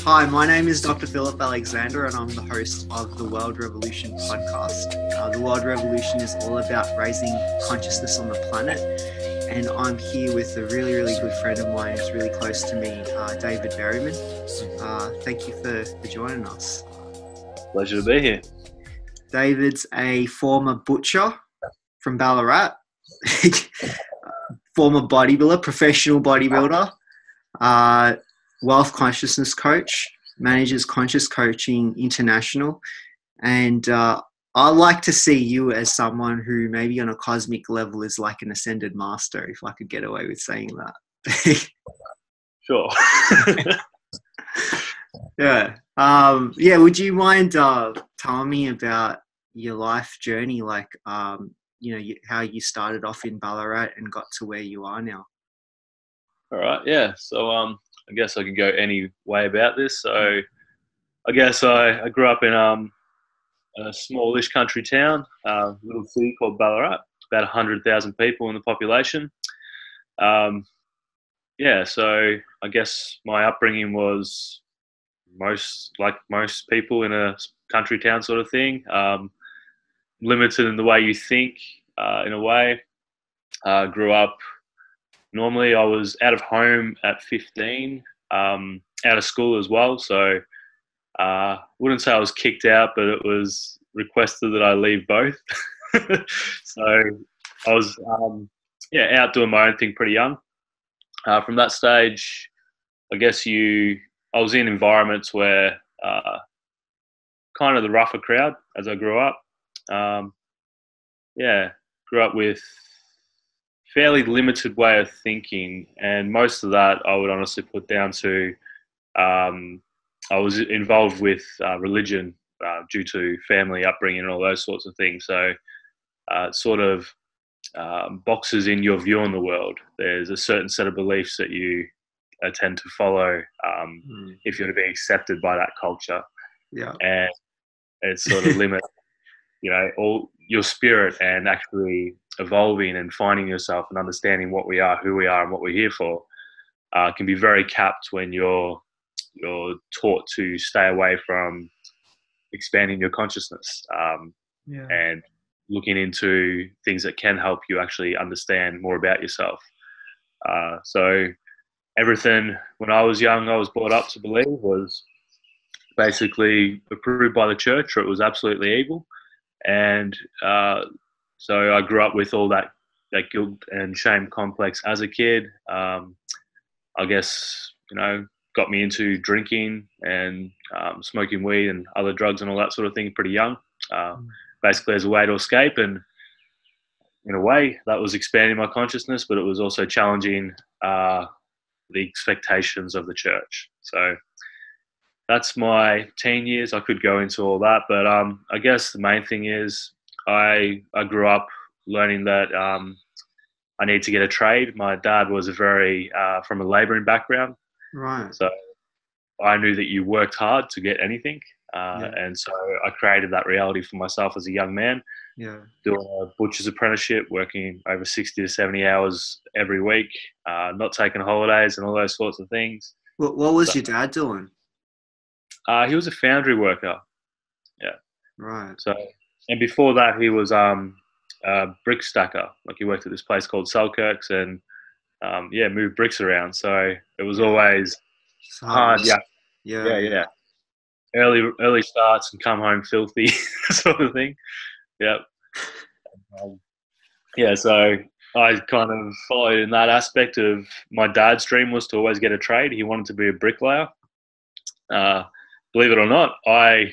Hi, my name is Dr. Philip Alexander, and I'm the host of the World Revolution podcast. The World Revolution is all about raising consciousness on the planet, and I'm here with a really, really good friend of mine who's really close to me, David Berriman. Thank you for joining us. Pleasure to be here. David's a former butcher from Ballarat, former bodybuilder, professional bodybuilder, wealth consciousness coach, manages Conscious Coaching International. And I like to see you as someone who maybe on a cosmic level is like an ascended master, if I could get away with saying that. Sure. Yeah. Would you mind telling me about your life journey, like, how you started off in Ballarat and got to where you are now? All right. Yeah. So I guess I could go any way about this. So I guess I grew up in a smallish country town, a little city called Ballarat, about 100,000 people in the population. So I guess my upbringing was most people in a country town sort of thing, limited in the way you think, in a way. Grew up, normally I was out of home at 15, out of school as well. So wouldn't say I was kicked out, but it was requested that I leave both. So I was, out doing my own thing pretty young. From that stage, I guess I was in environments where kind of the rougher crowd as I grew up. Grew up with fairly limited way of thinking, and most of that I would honestly put down to I was involved with religion due to family upbringing and all those sorts of things. So it sort of boxes in your view on the world. There's a certain set of beliefs that you tend to follow if you're to be accepted by that culture. Yeah. And it sort of limits, all your spirit and actually evolving and finding yourself and understanding what we are, who we are, and what we're here for can be very capped when you're taught to stay away from expanding your consciousness and looking into things that can help you actually understand more about yourself. So everything when I was young, I was brought up to believe was basically approved by the church, or it was absolutely evil. And so I grew up with all that guilt and shame complex as a kid. I guess, got me into drinking and smoking weed and other drugs and all that sort of thing pretty young, basically as a way to escape. And in a way, that was expanding my consciousness, but it was also challenging the expectations of the church. So that's my teen years. I could go into all that, but I guess the main thing is I grew up learning that I need to get a trade. My dad was from a labouring background. Right. So I knew that you worked hard to get anything. And so I created that reality for myself as a young man. Yeah. Doing a butcher's apprenticeship, working over 60 to 70 hours every week, not taking holidays and all those sorts of things. What was your dad doing? He was a foundry worker. Yeah. Right. So, and before that, he was a brick stacker. Like he worked at this place called Selkirk's and moved bricks around. So it was always hard. Yeah. Early starts and come home filthy sort of thing. Yep. So I kind of followed in that aspect of my dad's dream was to always get a trade. He wanted to be a bricklayer. Believe it or not, I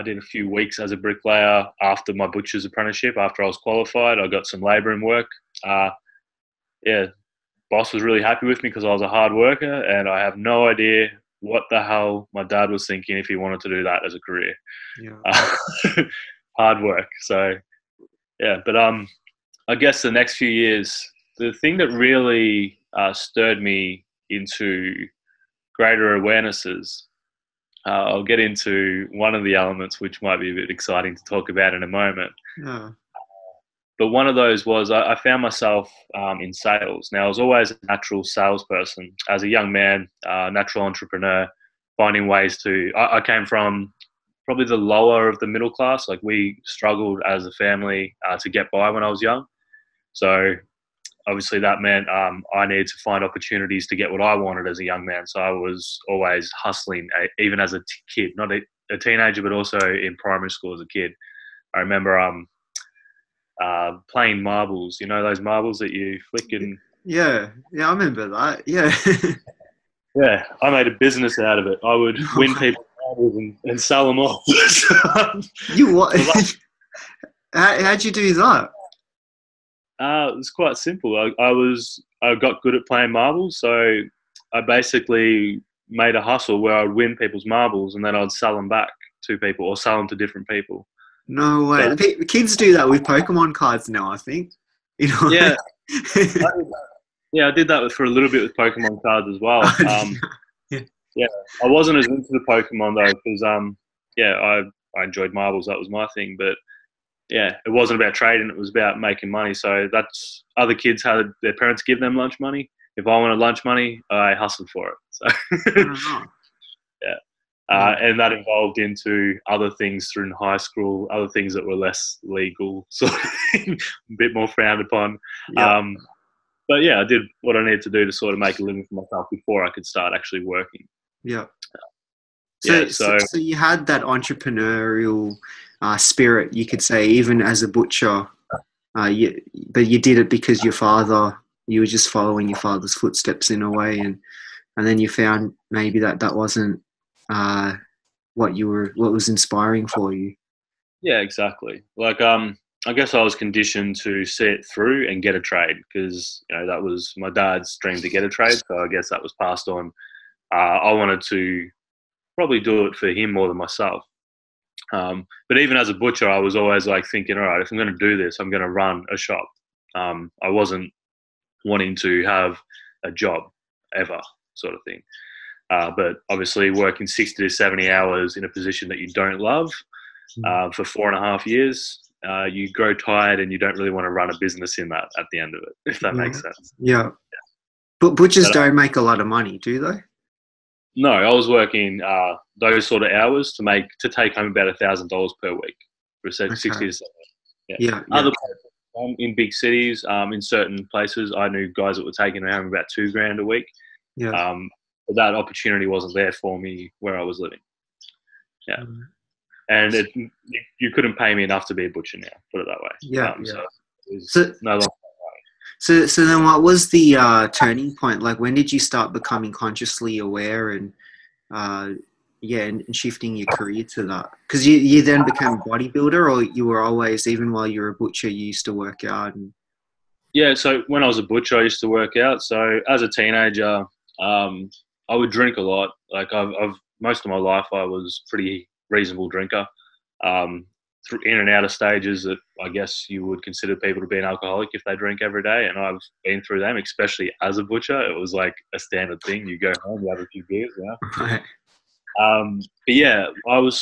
did a few weeks as a bricklayer after my butcher's apprenticeship. After I was qualified, I got some labouring work. Boss was really happy with me because I was a hard worker, and I have no idea what the hell my dad was thinking if he wanted to do that as a career. Yeah. Hard work. So, but I guess the next few years, the thing that really stirred me into greater awarenesses, I'll get into one of the elements which might be a bit exciting to talk about in a moment. Yeah. But one of those was I found myself in sales. Now, I was always a natural salesperson. As a young man, natural entrepreneur, finding ways to. I came from probably the lower of the middle class. Like we struggled as a family to get by when I was young. So obviously that meant I needed to find opportunities to get what I wanted as a young man. So I was always hustling, even as a kid, not a teenager, but also in primary school as a kid. I remember playing marbles. You know those marbles that you flick and... Yeah, I remember that. Yeah. Yeah, I made a business out of it. I would win people's marbles and sell them off. You what? How'd you do that? It was quite simple. I got good at playing marbles, so I basically made a hustle where I'd win people's marbles and then I'd sell them back to people or sell them to different people. No way. So, the kids do that with Pokemon cards now, I think. You know. Yeah. I did that for a little bit with Pokemon cards as well. Yeah, I wasn't as into the Pokemon though because I enjoyed marbles. That was my thing, but yeah, it wasn't about trading. It was about making money. So that's other kids had their parents give them lunch money. If I wanted lunch money, I hustled for it. So and that evolved into other things through high school, other things that were less legal, sort of thing, a bit more frowned upon. Yeah. But yeah, I did what I needed to do to sort of make a living for myself before I could start actually working. Yeah. So you had that entrepreneurial spirit, you could say, even as a butcher, but you did it because you were just following your father's footsteps in a way, and then you found maybe that wasn't what was inspiring for you. Yeah, exactly. Like I guess I was conditioned to see it through and get a trade because that was my dad's dream to get a trade. So I guess that was passed on. I wanted to probably do it for him more than myself. But even as a butcher, I was always like thinking, all right, if I'm going to do this, I'm going to run a shop. I wasn't wanting to have a job ever, sort of thing. But obviously working 60 to 70 hours in a position that you don't love for 4.5 years, you grow tired and you don't really want to run a business in that at the end of it, if that makes sense. Yeah. But butchers don't make a lot of money, do they? No, I was working those sort of hours to take home about $1,000 per week for 60 to 70. Yeah. Other places, in big cities, in certain places, I knew guys that were taking home about $2,000 a week. Yeah. But that opportunity wasn't there for me where I was living. Yeah. And you couldn't pay me enough to be a butcher now, put it that way. Yeah. So no longer. So then what was the turning point? Like, when did you start becoming consciously aware and shifting your career to that? Because you then became a bodybuilder, or you were always, even while you were a butcher, you used to work out? Yeah, so when I was a butcher, I used to work out. So as a teenager, I would drink a lot. Like I've most of my life, I was pretty reasonable drinker. In and out of stages that I guess you would consider people to be an alcoholic if they drink every day, and I've been through them, especially as a butcher. It was like a standard thing. You go home, you have a few beers, Right. But yeah, I went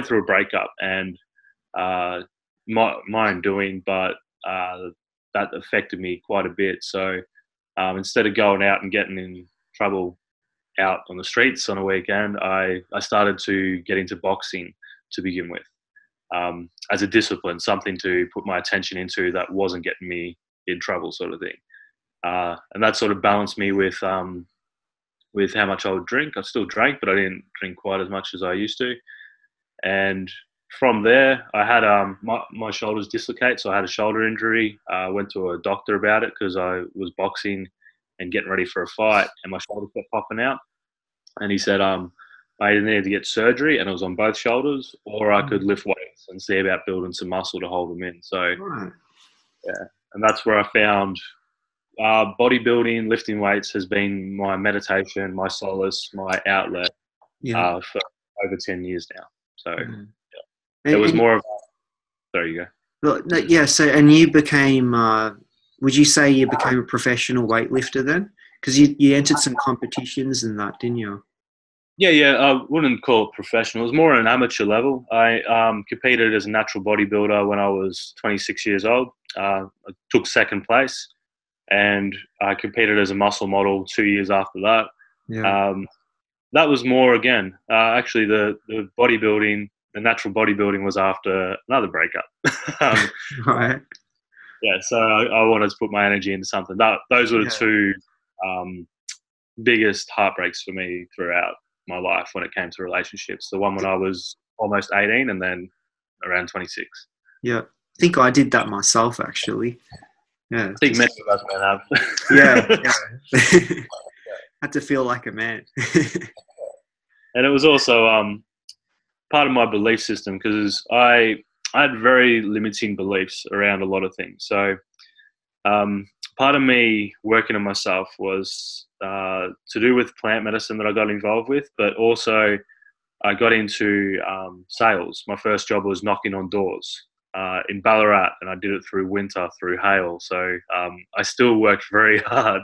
through a breakup and my own doing, but that affected me quite a bit. So instead of going out and getting in trouble out on the streets on a weekend, I started to get into boxing to begin with, as a discipline, something to put my attention into that wasn't getting me in trouble, sort of thing. And that sort of balanced me with how much I would drink. I still drank, but I didn't drink quite as much as I used to. And from there, I had my shoulders dislocate, so I had a shoulder injury. I went to a doctor about it because I was boxing and getting ready for a fight, and my shoulder kept popping out. And he said I either needed to get surgery, and it was on both shoulders, or I could lift weights and see about building some muscle to hold them in. So, yeah, and that's where I found bodybuilding, lifting weights has been my meditation, my solace, my outlet for over 10 years now. So it was more of there you go. Yeah, so, and you became, would you say you became a professional weightlifter then? Because you entered some competitions and that, didn't you? Yeah, I wouldn't call it professional. It was more at an amateur level. I competed as a natural bodybuilder when I was 26 years old. I took second place, and I competed as a muscle model 2 years after that. Yeah. That was more again. Actually, the bodybuilding, the natural bodybuilding, was after another breakup. um, Right. yeah, so I wanted to put my energy into something. Those were the Yeah. two biggest heartbreaks for me throughout my life when it came to relationships. The one when I was almost 18, and then around 26. Yeah. I think I did that myself, actually. Yeah. I think many of us men have. Yeah. Yeah. Had to feel like a man. And it was also part of my belief system, because I had very limiting beliefs around a lot of things. So part of me working on myself was to do with plant medicine that I got involved with, but also I got into sales. My first job was knocking on doors in Ballarat, and I did it through winter, through hail. So I still worked very hard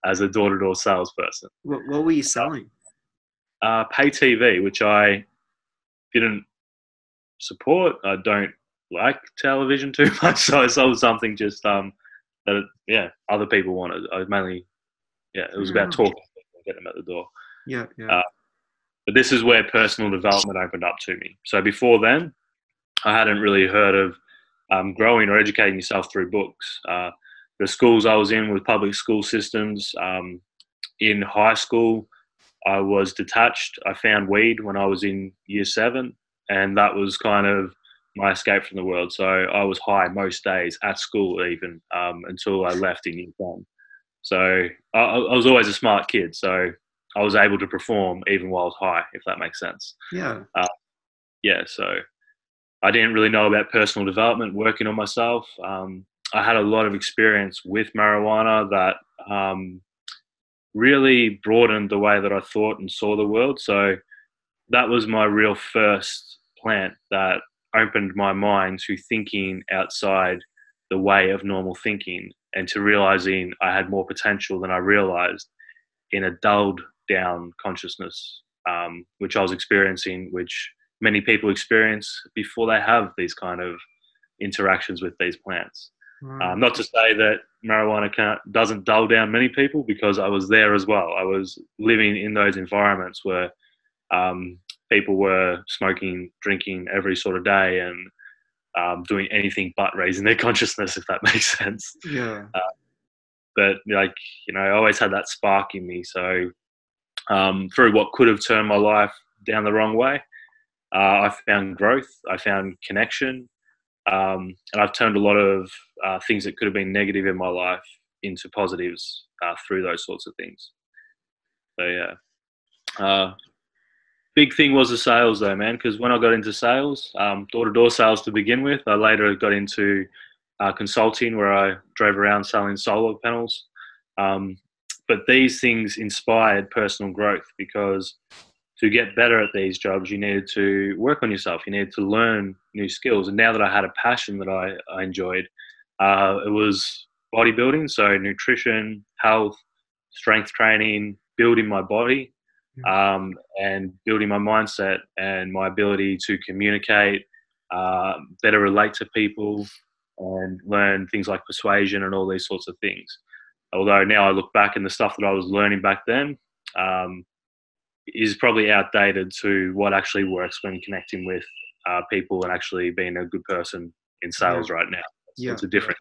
as a door-to-door salesperson. What were you selling? Pay TV, which I didn't support. I don't like television too much, so I sold something just that other people wanted. I mainly it was about talking to people and getting them at the door. Yeah. Yeah. But this is where personal development opened up to me. So before then, I hadn't really heard of growing or educating yourself through books. The schools I was in were public school systems. In high school, I was detached. I found weed when I was in year 7, and that was kind of my escape from the world. So I was high most days at school, even until I left in year 10. So I was always a smart kid. So I was able to perform even while I was high, if that makes sense. Yeah. So I didn't really know about personal development, working on myself. I had a lot of experience with marijuana that really broadened the way that I thought and saw the world. So that was my real first plant that opened my mind to thinking outside the way of normal thinking, and to realizing I had more potential than I realized in a dulled down consciousness, which I was experiencing, which many people experience before they have these kind of interactions with these plants. Not to say that marijuana doesn't dull down many people, because I was there as well. I was living in those environments where people were smoking, drinking every sort of day, and doing anything but raising their consciousness, if that makes sense. Yeah. But I always had that spark in me. So through what could have turned my life down the wrong way, I found growth, I found connection, and I've turned a lot of things that could have been negative in my life into positives through those sorts of things. So big thing was the sales though, man, because when I got into sales, door-to-door sales to begin with, I later got into consulting, where I drove around selling solar panels. But these things inspired personal growth, because to get better at these jobs, you needed to work on yourself. You needed to learn new skills. And now that I had a passion that I enjoyed, it was bodybuilding, so nutrition, health, strength training, building my body, and building my mindset and my ability to communicate, better relate to people, and learn things like persuasion and all these sorts of things. Although now I look back, and the stuff that I was learning back then is probably outdated to what actually works when connecting with people and actually being a good person in sales right now. It's a different.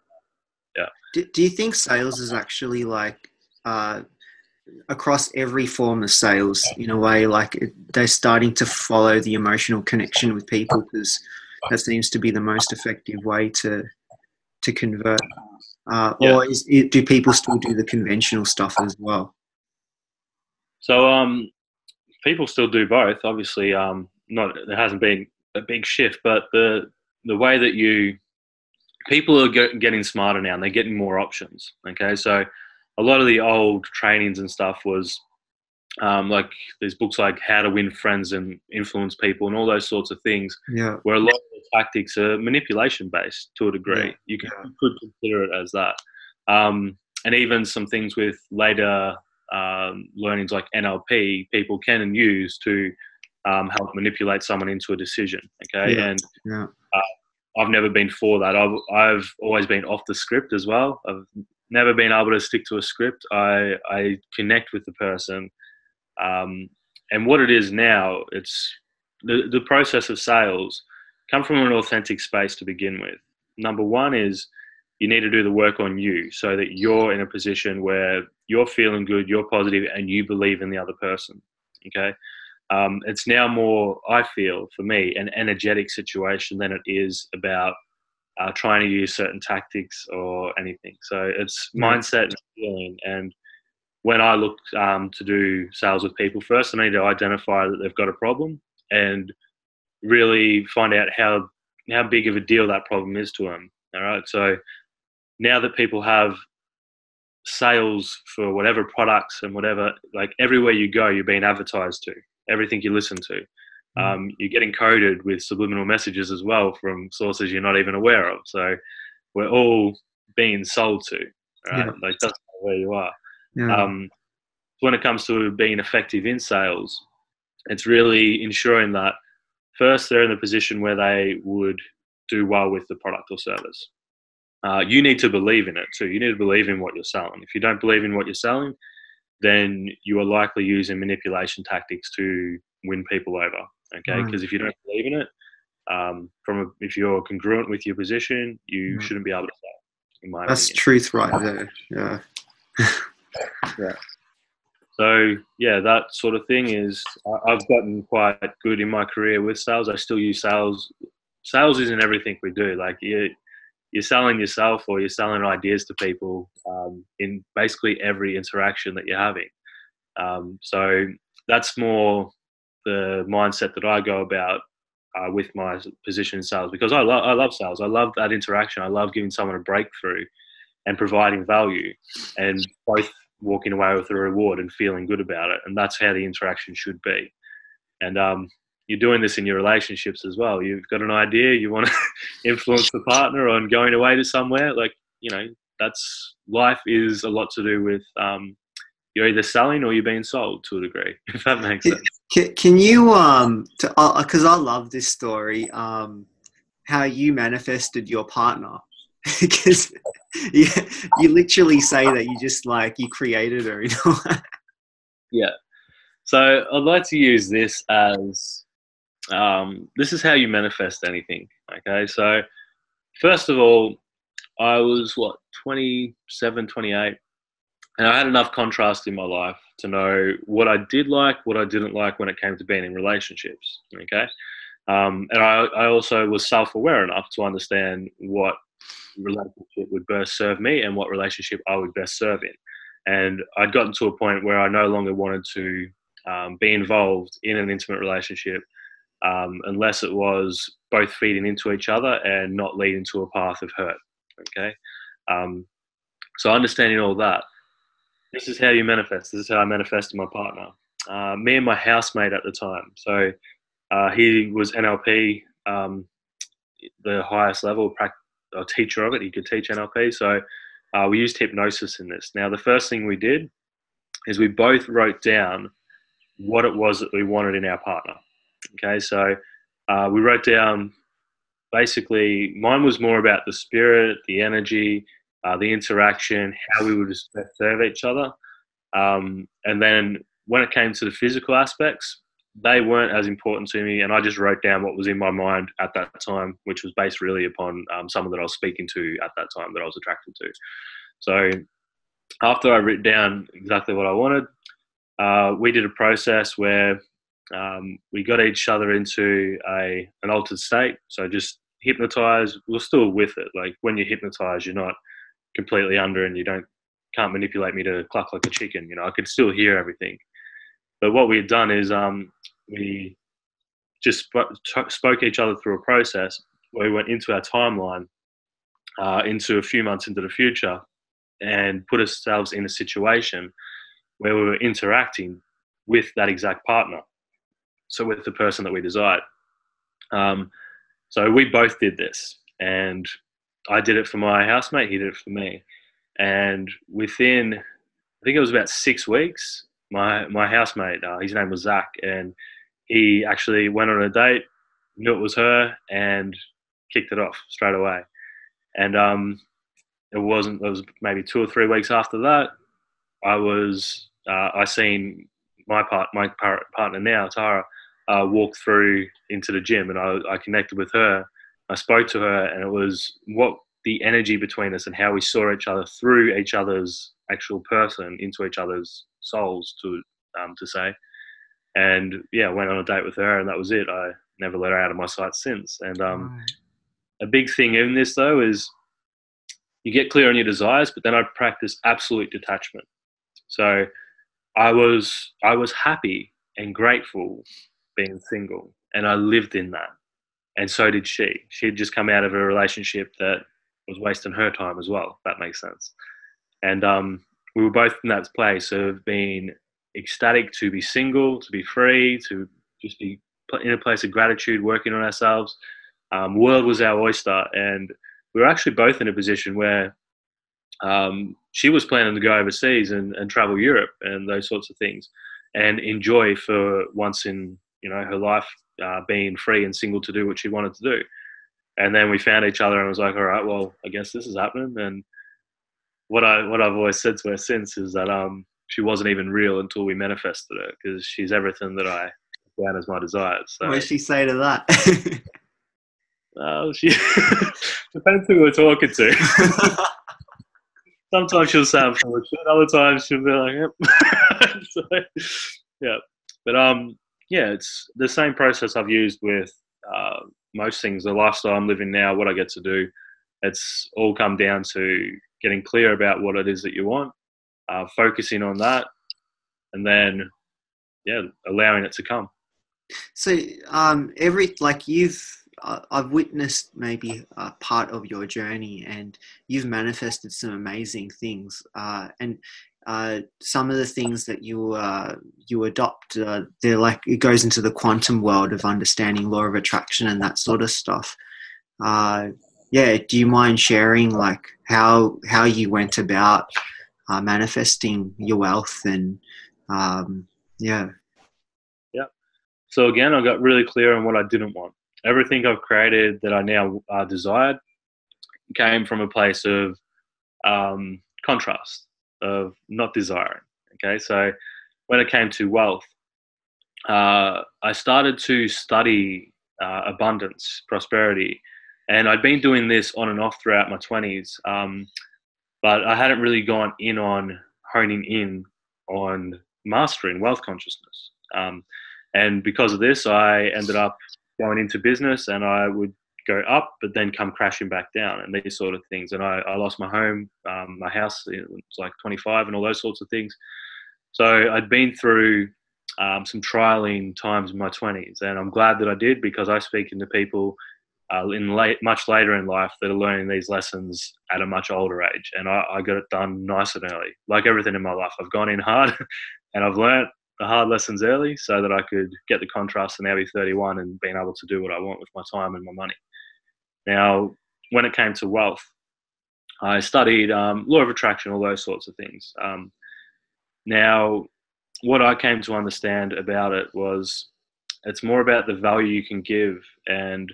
Yeah. Do you think sales is actually like across every form of sales, in a way, like they're starting to follow the emotional connection with people, because that seems to be the most effective way to convert? Or do people still do the conventional stuff as well? So people still do both. Obviously, there hasn't been a big shift, but the way that people are getting smarter now, and they're getting more options. Okay, so a lot of the old trainings and stuff was like there's books like How to Win Friends and Influence People and all those sorts of things, where a lot of the tactics are manipulation based to a degree. You could consider it as that. And even some things with later learnings like NLP, people can and use to help manipulate someone into a decision. Okay, I've never been for that. I've always been off the script as well. I've never been able to stick to a script. I connect with the person And what it is now, it's the process of sales come from an authentic space to begin with. Number one is you need to do the work on you so that you're in a position where you're feeling good, you're positive, and you believe in the other person. Okay. It's now more, I feel, for me, an energetic situation than it is about trying to use certain tactics or anything. So it's mindset and feeling. And when I look to do sales with people, first I need to identify that they've got a problem and really find out how big of a deal that problem is to them. All right. So now that people have sales for whatever products and whatever, like everywhere you go, you're being advertised to, everything you listen to. You're getting coded with subliminal messages as well from sources you're not even aware of. So we're all being sold to, right? Yeah. Like, doesn't matter where you are. Yeah. When it comes to being effective in sales, it's really ensuring that first they're in a position where they would do well with the product or service. You need to believe in it too. You need to believe in what you're selling. If you don't believe in what you're selling, then you are likely using manipulation tactics to win people over. Okay, because if you don't believe in it, if you're congruent with your position, you shouldn't be able to sell. In my That's opinion. truth right there. Yeah. Yeah. So yeah, that sort of thing is, I've gotten quite good in my career with sales. I still use sales. Sales isn't everything we do. Like you're selling yourself or you're selling ideas to people in basically every interaction that you're having. So that's more the mindset that I go about with my position in sales, because I love sales. I love that interaction. I love giving someone a breakthrough and providing value, and both walking away with a reward and feeling good about it. And that's how the interaction should be. And you're doing this in your relationships as well. You've got an idea, you want to influence the partner on going away to somewhere. Like, that's life is a lot to do with you're either selling or you're being sold to a degree, if that makes sense. Can you because I love this story, how you manifested your partner, because you literally say that you just you created her. Yeah. So I'd like to use this as this is how you manifest anything. Okay. So first of all, I was 27, 28. And I had enough contrast in my life to know what I did like, what I didn't like when it came to being in relationships. Okay. And I also was self-aware enough to understand what relationship would best serve me and what relationship I would best serve in. And I'd gotten to a point where I no longer wanted to be involved in an intimate relationship unless it was both feeding into each other and not leading to a path of hurt. Okay. So understanding all that, this is how you manifest. This is how I manifested my partner. Me and my housemate at the time. So he was NLP, the highest level teacher of it. He could teach NLP. So we used hypnosis in this. Now, the first thing we did is we both wrote down what it was that we wanted in our partner. Okay, so we wrote down, basically, mine was more about the spirit, the energy, the interaction, how we would serve each other. And then when it came to the physical aspects, they weren't as important to me. And I just wrote down what was in my mind at that time, which was based really upon someone that I was speaking to at that time that I was attracted to. So after I wrote down exactly what I wanted, we did a process where we got each other into an altered state. So just hypnotized. We're still with it. Like when you're hypnotized, you're not completely under and you can't manipulate me to cluck like a chicken. I could still hear everything. But what we had done is we just spoke each other through a process where we went into our timeline, into a few months into the future, and put ourselves in a situation where we were interacting with that exact partner. So with the person that we desired. So we both did this, and I did it for my housemate, he did it for me. And within, I think it was about 6 weeks, my housemate, his name was Zach, and he actually went on a date, knew it was her, and kicked it off straight away. And it was maybe 2 or 3 weeks after that, I seen partner now, Tara, walked through into the gym, and I connected with her. I spoke to her, and it was what the energy between us and how we saw each other through each other's actual person into each other's souls, to say. And yeah, I went on a date with her, and that was it. I never let her out of my sight since. And a big thing in this though is you get clear on your desires, but then I practice absolute detachment. So I was happy and grateful being single, and I lived in that. And so did she. She had just come out of a relationship that was wasting her time as well, if that makes sense. And we were both in that place of being ecstatic to be single, to be free, to just be in a place of gratitude, working on ourselves. World was our oyster, and we were actually both in a position where she was planning to go overseas and travel Europe and those sorts of things, and enjoy for once in her life being free and single to do what she wanted to do. And then we found each other, and was like, all right, well, I guess this is happening. And what I've always said to her since is that she wasn't even real until we manifested her, because she's everything that I found as my desires. So, what does she say to that? she depends who we're talking to. Sometimes she'll say I'm full of shit. Other times she'll be like, yep. So, yeah. But yeah, it's the same process I've used with most things. The lifestyle I'm living now, what I get to do, it's all come down to getting clear about what it is that you want, focusing on that, and then allowing it to come. So I've witnessed maybe a part of your journey, and you've manifested some amazing things. And some of the things that you adopt, they're like, it goes into the quantum world of understanding law of attraction and that sort of stuff. Do you mind sharing like how you went about manifesting your wealth and So again, I got really clear on what I didn't want. Everything I've created that I now desired came from a place of contrast, of not desiring. Okay, so when it came to wealth, I started to study abundance, prosperity, and I'd been doing this on and off throughout my 20s, but I hadn't really gone in on honing in on mastering wealth consciousness. And because of this, I ended up going into business, and I would go up, but then come crashing back down, and these sort of things. And I lost my home, my house, it was like 25, and all those sorts of things. So I'd been through some trialing times in my 20s, and I'm glad that I did, because I speak into people much later in life that are learning these lessons at a much older age, and I got it done nice and early. Like everything in my life, I've gone in hard and I've learned the hard lessons early so that I could get the contrast and now be 31 and being able to do what I want with my time and my money. Now, when it came to wealth, I studied law of attraction, all those sorts of things. Now, what I came to understand about it was it's more about the value you can give and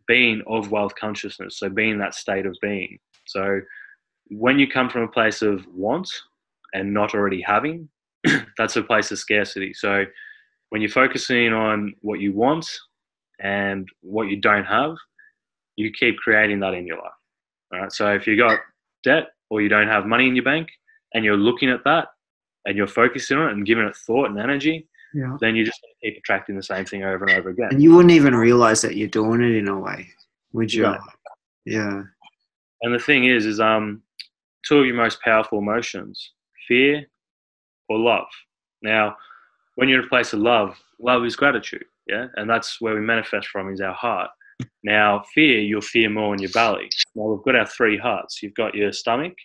being of wealth consciousness, so being that state of being. So when you come from a place of want and not already having, that's a place of scarcity. So when you're focusing on what you want and what you don't have, you keep creating that in your life. All right. So if you got debt or you don't have money in your bank and you're looking at that and you're focusing on it and giving it thought and energy, then you're just going to keep attracting the same thing over and over again. And you wouldn't even realize that you're doing it in a way, would you? Right. Yeah. And the thing is two of your most powerful emotions, fear or love. Now, when you're in a place of love is gratitude, yeah? And that's where we manifest from, is our heart. Now, fear, you'll fear more in your belly. Now, we've got our three hearts. You've got your stomach,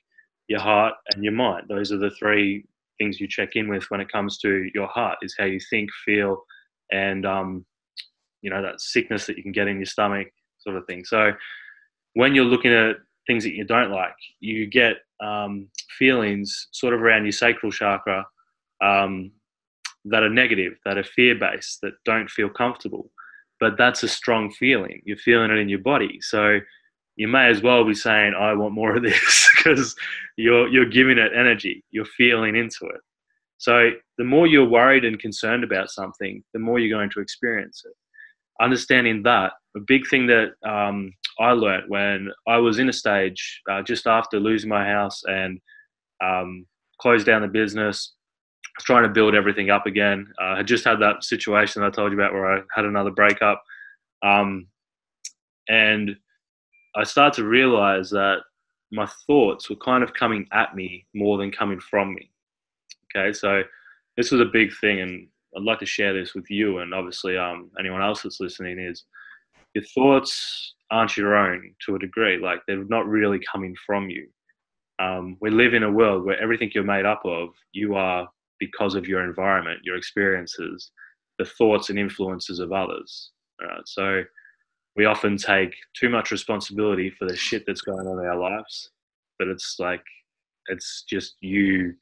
your heart, and your mind. Those are the three things you check in with when it comes to your heart, is how you think, feel, and, that sickness that you can get in your stomach sort of thing. So when you're looking at things that you don't like, you get feelings sort of around your sacral chakra that are negative, that are fear-based, that don't feel comfortable. But that's a strong feeling. You're feeling it in your body. So you may as well be saying, I want more of this, because you're giving it energy. You're feeling into it. So the more you're worried and concerned about something, the more you're going to experience it. Understanding that, a big thing that I learned when I was in a stage just after losing my house and closed down the business, trying to build everything up again. I had just had that situation I told you about where I had another breakup. And I started to realize that my thoughts were kind of coming at me more than coming from me. Okay, so this was a big thing, and I'd like to share this with you and obviously anyone else that's listening, is your thoughts aren't your own to a degree. Like, they're not really coming from you. We live in a world where everything you're made up of, you are because of your environment, your experiences, the thoughts and influences of others. So we often take too much responsibility for the shit that's going on in our lives, but it's just you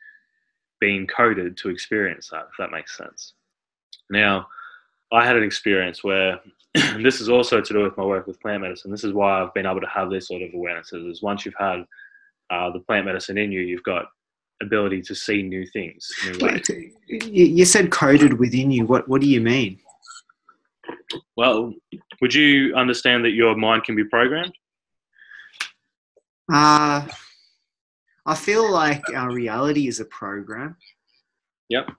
being coded to experience that, if that makes sense. Now, I had an experience where, and this is also to do with my work with plant medicine, this is why I've been able to have this sort of awareness, is once you've had the plant medicine in you, you've got ability to see new things, new ways. You said coded within you. What do you mean? Well, would you understand that your mind can be programmed? I feel like our reality is a program. Yep,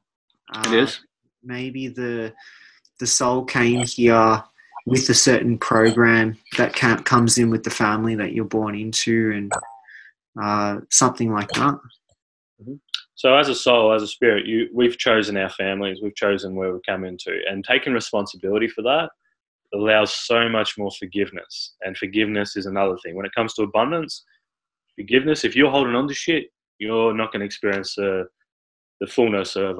it is. Maybe the soul came here with a certain program that comes in with the family that you're born into, and something like that. Mm-hmm. So as a soul, as a spirit, we've chosen our families, we've chosen where we come into, and taking responsibility for that allows so much more forgiveness. And forgiveness is another thing. When it comes to abundance, forgiveness, if you're holding on to shit, you're not going to experience the fullness of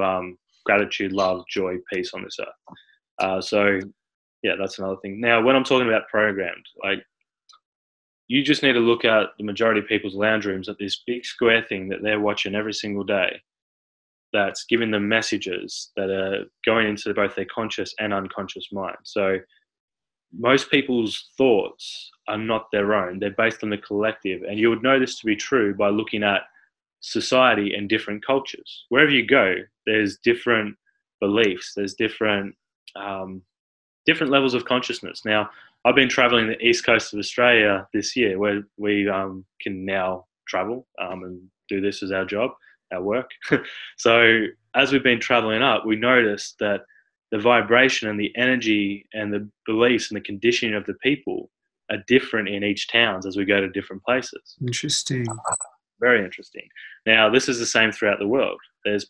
gratitude, love, joy, peace on this earth. So, yeah, that's another thing. Now, when I'm talking about programmed, like, you just need to look at the majority of people's lounge rooms at this big square thing that they're watching every single day that's giving them messages that are going into both their conscious and unconscious mind. So most people's thoughts are not their own. They're based on the collective. And you would know this to be true by looking at society and different cultures. Wherever you go, there's different beliefs. There's different levels of consciousness. Now, I've been traveling the east coast of Australia this year, where we can now travel and do this as our job, our work. So as we've been traveling up, we noticed that the vibration and the energy and the beliefs and the conditioning of the people are different in each towns as we go to different places. Interesting. Very interesting. Now, this is the same throughout the world. There's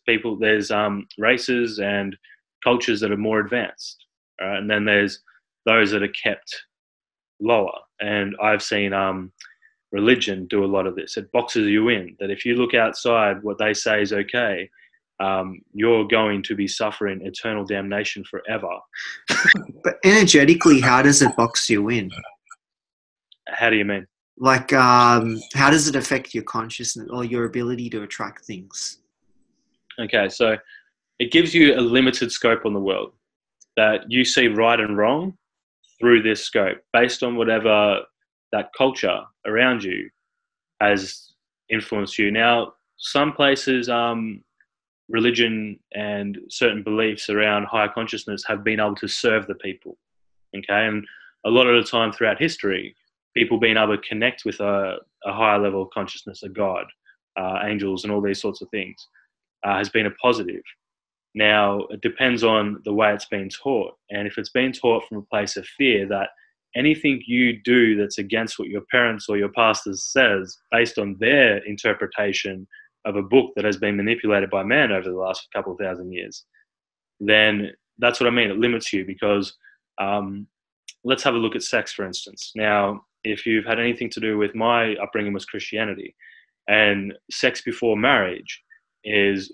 races and cultures that are more advanced, and then there's those that are kept lower. And I've seen religion do a lot of this. It boxes you in, that if you look outside what they say is okay, you're going to be suffering eternal damnation forever. But energetically, how does it box you in? How do you mean? Like, how does it affect your consciousness or your ability to attract things? Okay, so it gives you a limited scope on the world, that you see right and wrong through this scope based on whatever that culture around you has influenced you. Now, some places, religion and certain beliefs around higher consciousness have been able to serve the people. Okay, and a lot of the time throughout history, people being able to connect with a higher level of consciousness, a God, angels, and all these sorts of things has been a positive. Now, it depends on the way it's been taught. And if it's been taught from a place of fear, that anything you do that's against what your parents or your pastors says, based on their interpretation of a book that has been manipulated by man over the last couple of thousand years, then that's what I mean. It limits you because let's have a look at sex, for instance. Now, if you've had anything to do with my upbringing was Christianity, and sex before marriage is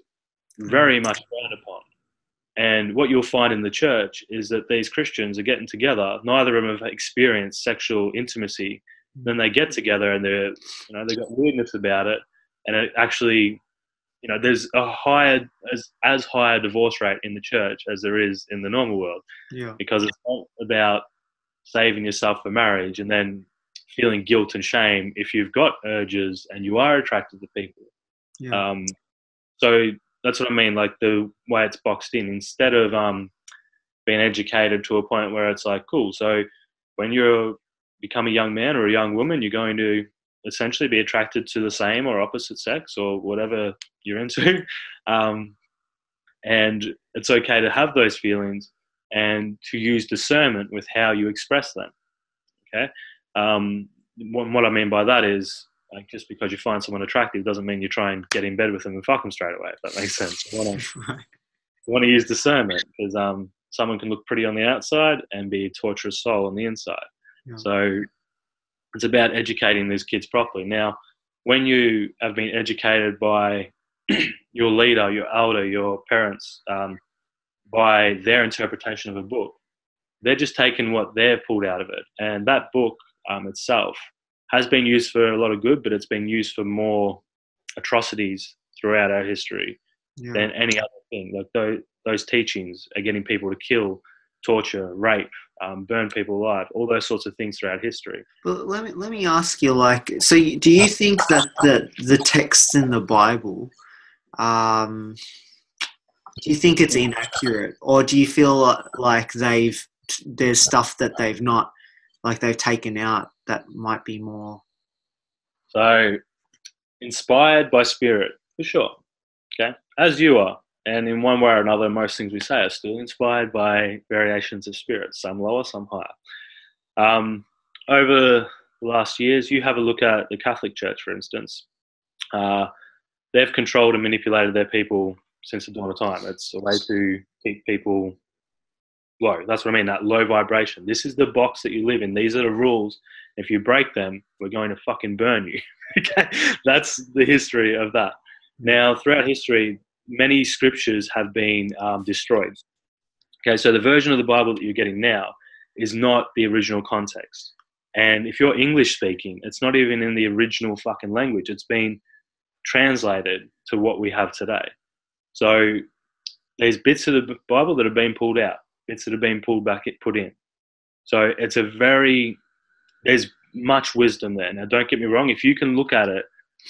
very much frowned upon. And what you'll find in the church is that these Christians are getting together. Neither of them have experienced sexual intimacy. Then they get together and they've got weirdness about it. And it actually, there's a as high a divorce rate in the church as there is in the normal world. Yeah. Because it's not about saving yourself for marriage and then feeling guilt and shame if you've got urges and you are attracted to people. Yeah. So that's what I mean. Like the way it's boxed in, instead of being educated to a point where it's like, cool. So when you become a young man or a young woman, you're going to essentially be attracted to the same or opposite sex or whatever you're into. And it's okay to have those feelings and to use discernment with how you express them. Okay. What I mean by that is, like, just because you find someone attractive doesn't mean you try and get in bed with them and fuck them straight away, if that makes sense. You want to use discernment, because someone can look pretty on the outside and be a torturous soul on the inside. Yeah. So it's about educating these kids properly. Now, when you have been educated by your leader, your elder, your parents, by their interpretation of a book, they're just taking what they've pulled out of it. And that book itself has been used for a lot of good, but it's been used for more atrocities throughout our history than any other thing. Like those teachings are getting people to kill, torture, rape, burn people alive, all those sorts of things throughout history. Well, let me ask you, like, so do you think that the texts in the Bible, do you think it's inaccurate, or do you feel like there's stuff that they've not, like they've taken out that might be more? So, inspired by spirit, for sure. Okay, as you are. And in one way or another, most things we say are still inspired by variations of spirit, some lower, some higher. Over the last years, you have a look at the Catholic Church, for instance. They've controlled and manipulated their people since the dawn of time. It's a way to keep people low. That's what I mean, that low vibration. This is the box that you live in. These are the rules. If you break them, we're going to fucking burn you. Okay, that's the history of that. Now, throughout history, many scriptures have been destroyed. Okay, so the version of the Bible that you're getting now is not the original context. And if you're English speaking, it's not even in the original fucking language. It's been translated to what we have today. So there's bits of the Bible that have been pulled out, bits that have been pulled back, put in. So it's there's much wisdom there. Now, don't get me wrong. If you can look at it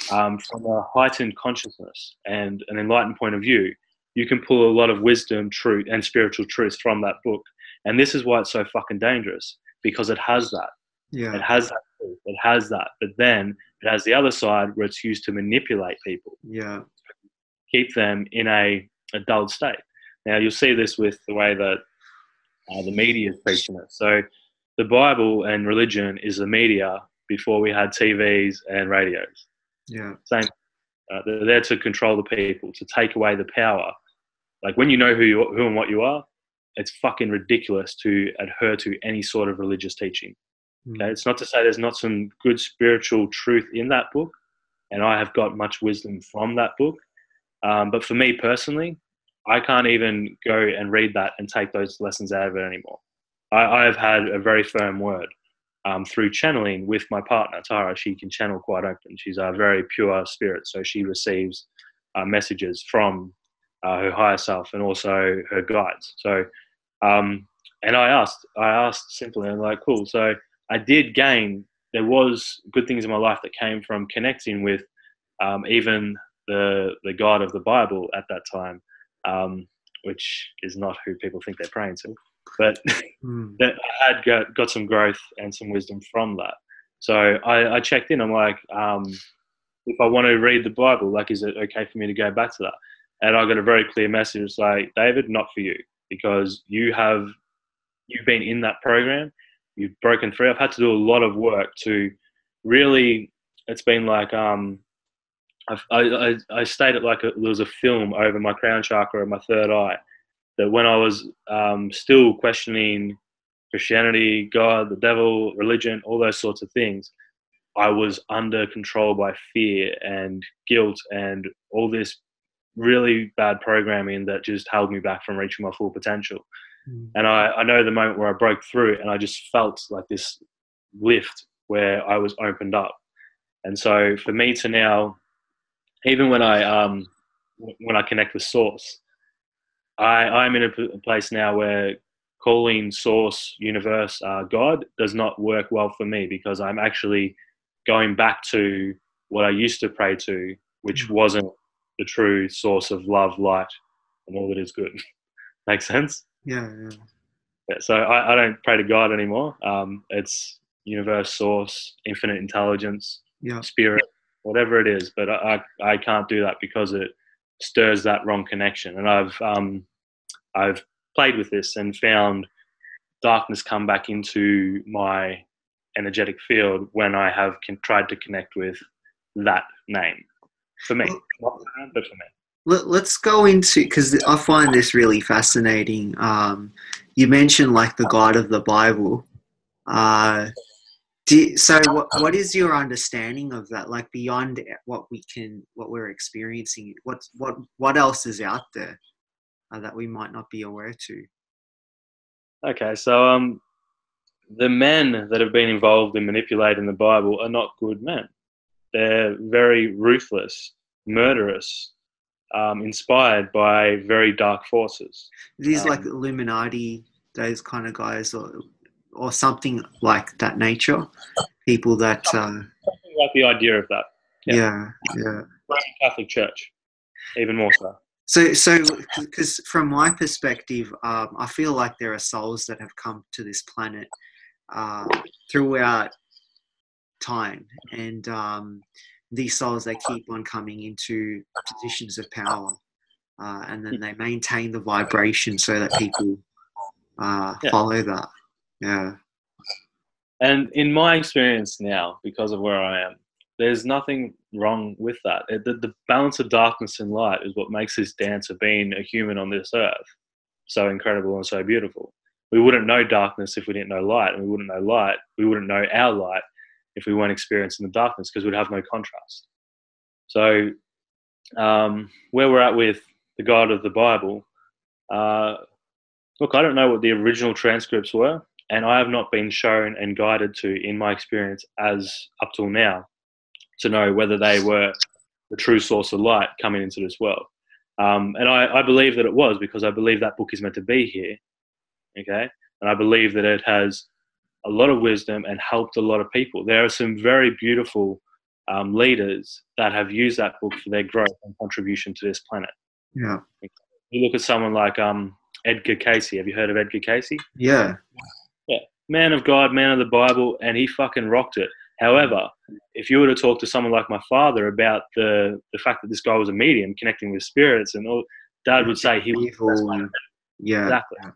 from a heightened consciousness and an enlightened point of view, you can pull a lot of wisdom, truth, and spiritual truth from that book. And this is why it's so fucking dangerous, because it has that. Yeah. It has that truth. It has that. But then it has the other side where it's used to manipulate people. Yeah. Keep them in a dulled state. Now, you'll see this with the way that the media is preaching it. So the Bible and religion is the media before we had TVs and radios. Yeah. Same. They're there to control the people, to take away the power. Like, when you know who and what you are, it's fucking ridiculous to adhere to any sort of religious teaching. Okay, it's not to say there's not some good spiritual truth in that book, and I have got much wisdom from that book. But for me personally, I can't even go and read that and take those lessons out of it anymore. I have had a very firm word through channeling with my partner, Tara. She can channel quite open. She's a very pure spirit, so she receives messages from her higher self and also her guides. So, and I asked simply, I'm like, cool. So I did gain, there was good things in my life that came from connecting with even the God of the Bible at that time, which is not who people think they're praying to. But that I had got some growth and some wisdom from that. So I checked in. I'm like, if I want to read the Bible, like, is it okay for me to go back to that? And I got a very clear message, like, David, not for you, because you've been in that program. You've broken through. I've had to do a lot of work to really, it's been like, I stated like there was a film over my crown chakra and my third eye, that when I was still questioning Christianity, God, the devil, religion, all those sorts of things, I was under control by fear and guilt and all this really bad programming that just held me back from reaching my full potential. And I know the moment where I broke through and I just felt like this lift where I was opened up. And so for me to now, even when I connect with Source, I'm in a place now where calling Source, Universe, God does not work well for me, because I'm actually going back to what I used to pray to, which wasn't the true source of love, light, and all that is good. Makes sense? Yeah. Yeah, so I don't pray to God anymore. It's universe, source, infinite intelligence, Yeah. spirit, whatever it is. But I can't do that because it stirs that wrong connection. And I've played with this and found darkness come back into my energetic field when I have tried to connect with that name. For me, not for them, but for me. Let's go into, because I find this really fascinating. You mentioned like the God of the Bible. So what is your understanding of that? Like beyond what we're experiencing, what else is out there that we might not be aware to? Okay, so the men that have been involved in manipulating the Bible are not good men. They're very ruthless, murderous, inspired by very dark forces. These like Illuminati, those kind of guys, or something like that nature. People that something like the idea of that. Yeah. Roman Catholic Church, even more so. So, because from my perspective, I feel like there are souls that have come to this planet throughout time, and these souls, they keep on coming into positions of power, and then they maintain the vibration so that people follow that. Yeah. And in my experience now, because of where I am, there's nothing wrong with that. The balance of darkness and light is what makes this dance of being a human on this earth so incredible and so beautiful. We wouldn't know darkness if we didn't know light, and we wouldn't know our light if we weren't experiencing the darkness, because we'd have no contrast. So where we're at with the God of the Bible, look, I don't know what the original transcripts were, and I have not been shown and guided to, in my experience as up till now, to know whether they were the true source of light coming into this world. And I believe that it was, because I believe that book is meant to be here, okay? And I believe that it has a lot of wisdom and helped a lot of people. There are some very beautiful leaders that have used that book for their growth and contribution to this planet. Yeah. You look at someone like Edgar Cayce. Have you heard of Edgar Cayce? Yeah. Yeah. Man of God, man of the Bible, and he fucking rocked it. However, if you were to talk to someone like my father about the fact that this guy was a medium connecting with spirits and all, Dad would say he was evil. And, yeah. Exactly. Yeah.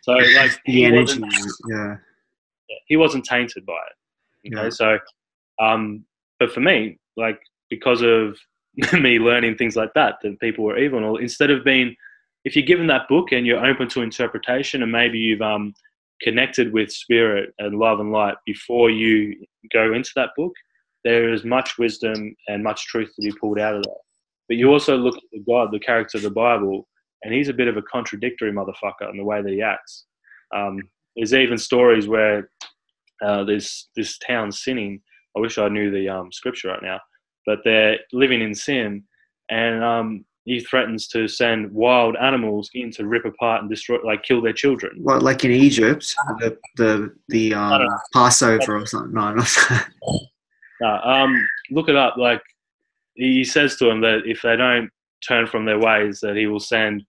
So like The energy. Yeah. He wasn't tainted by it. Okay. Yeah. So but for me, like, because of me learning things like that people were evil and all, instead of being, if you're given that book and you're open to interpretation, and maybe you've connected with spirit and love and light before you go into that book, there is much wisdom and much truth to be pulled out of that. But you also look at the God, the character of the Bible, and he's a bit of a contradictory motherfucker in the way that he acts. There's even stories where there's this town sinning. I wish I knew the scripture right now, but they're living in sin, and he threatens to send wild animals in to rip apart and destroy, like kill their children. What, like in Egypt, the Passover or something? No, not that. No, look it up. Like, he says to them that if they don't turn from their ways, that he will send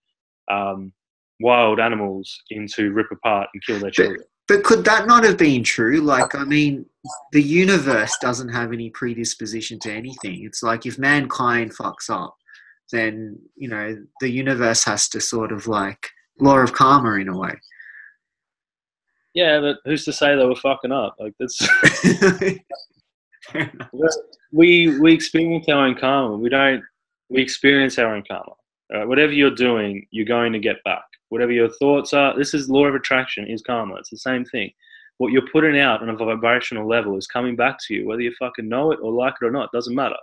wild animals in to rip apart and kill their children. But could that not have been true? Like, I mean, the universe doesn't have any predisposition to anything. It's like if mankind fucks up, then, you know, the universe has to sort of like law of karma in a way. Yeah, but who's to say they were fucking up? Like, that's we experience our own karma. We experience our own karma. Whatever you're doing, you're going to get back. Whatever your thoughts are, this is law of attraction, is karma. It's the same thing. What you're putting out on a vibrational level is coming back to you, whether you fucking know it or like it or not. It doesn't matter.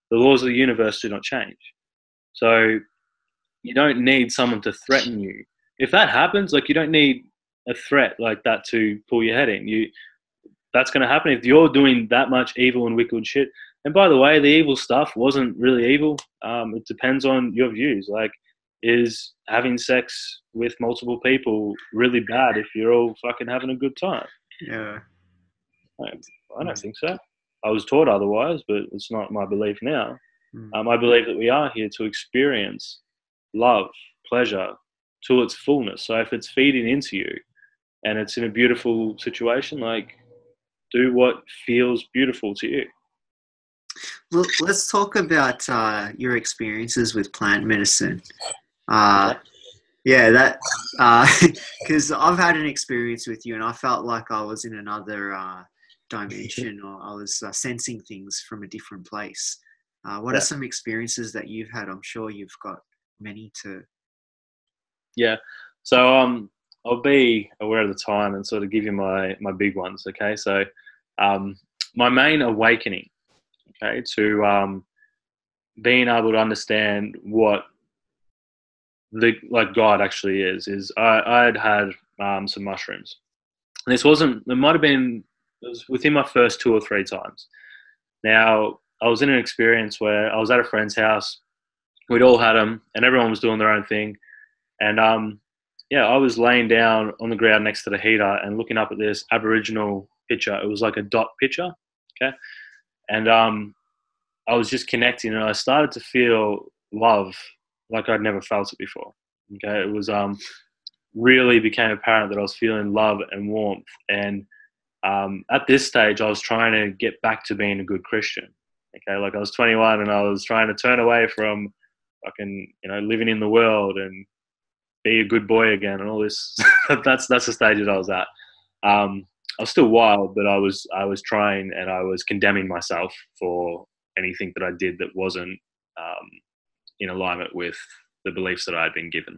The laws of the universe do not change. So you don't need someone to threaten you. If that happens, like, you don't need a threat like that to pull your head in. That's going to happen if you're doing that much evil and wicked shit. And by the way, the evil stuff wasn't really evil. It depends on your views. Like, is having sex with multiple people really bad if you're all fucking having a good time? Yeah. I don't think so. I was taught otherwise, but it's not my belief now. Mm. I believe that we are here to experience love, pleasure to its fullness. So if it's feeding into you and it's in a beautiful situation, like, do what feels beautiful to you. Well, let's talk about your experiences with plant medicine. Okay. Yeah, that because I've had an experience with you, and I felt like I was in another dimension, or I was sensing things from a different place. What are Yeah. some experiences that you've had? I'm sure you've got many to. Yeah. So I'll be aware of the time and sort of give you my big ones. Okay. So my main awakening, okay, to being able to understand what like God actually is I had some mushrooms. And this wasn't. It might have been. It was within my first 2 or 3 times. Now I was in an experience where I was at a friend's house. We'd all had them, and everyone was doing their own thing. And yeah, I was laying down on the ground next to the heater and looking up at this Aboriginal picture. It was like a dot picture, okay. And I was just connecting, and I started to feel love like I'd never felt it before. Okay, it was really became apparent that I was feeling love and warmth. And at this stage, I was trying to get back to being a good Christian. Okay, like I was 21 and I was trying to turn away from fucking, living in the world and be a good boy again and all this. that's the stage that I was at. I was still wild, but I was trying, and I was condemning myself for anything that I did that wasn't in alignment with the beliefs that I had been given.